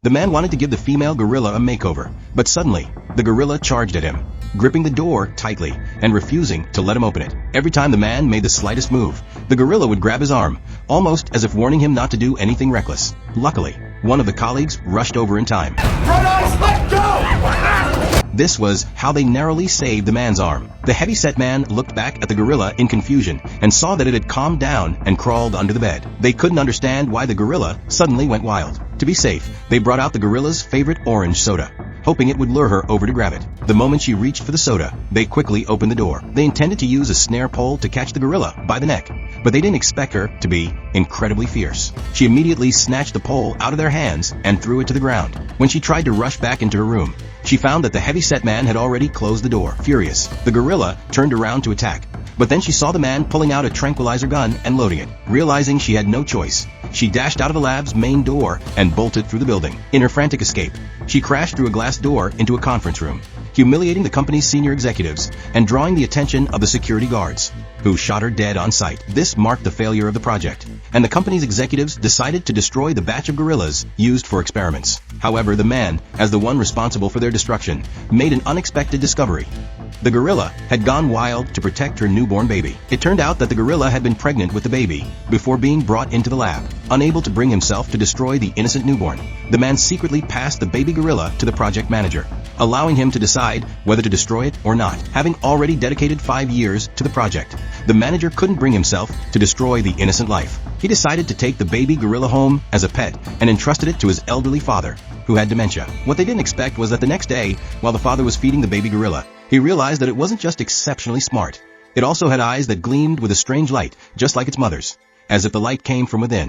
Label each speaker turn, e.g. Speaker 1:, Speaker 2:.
Speaker 1: The man wanted to give the female gorilla a makeover, but suddenly, the gorilla charged at him, gripping the door tightly and refusing to let him open it. Every time the man made the slightest move, the gorilla would grab his arm, almost as if warning him not to do anything reckless. Luckily, one of the colleagues rushed over in time.
Speaker 2: Let go!
Speaker 1: This was how they narrowly saved the man's arm. The heavy-set man looked back at the gorilla in confusion and saw that it had calmed down and crawled under the bed. They couldn't understand why the gorilla suddenly went wild. To be safe, they brought out the gorilla's favorite orange soda, hoping it would lure her over to grab it. The moment she reached for the soda, they quickly opened the door. They intended to use a snare pole to catch the gorilla by the neck, but they didn't expect her to be incredibly fierce. She immediately snatched the pole out of their hands and threw it to the ground. When she tried to rush back into her room, she found that the heavy-set man had already closed the door. Furious, the gorilla turned around to attack, but then she saw the man pulling out a tranquilizer gun and loading it. Realizing she had no choice, she dashed out of the lab's main door and bolted through the building. In her frantic escape, she crashed through a glass door into a conference room, humiliating the company's senior executives and drawing the attention of the security guards, who shot her dead on sight. This marked the failure of the project, and the company's executives decided to destroy the batch of gorillas used for experiments. However, the man, as the one responsible for their destruction, made an unexpected discovery. The gorilla had gone wild to protect her newborn baby. It turned out that the gorilla had been pregnant with the baby before being brought into the lab. Unable to bring himself to destroy the innocent newborn, the man secretly passed the baby gorilla to the project manager, allowing him to decide whether to destroy it or not. Having already dedicated 5 years to the project, the manager couldn't bring himself to destroy the innocent life. He decided to take the baby gorilla home as a pet and entrusted it to his elderly father, who had dementia. What they didn't expect was that the next day, while the father was feeding the baby gorilla, he realized that it wasn't just exceptionally smart. It also had eyes that gleamed with a strange light, just like its mother's, as if the light came from within.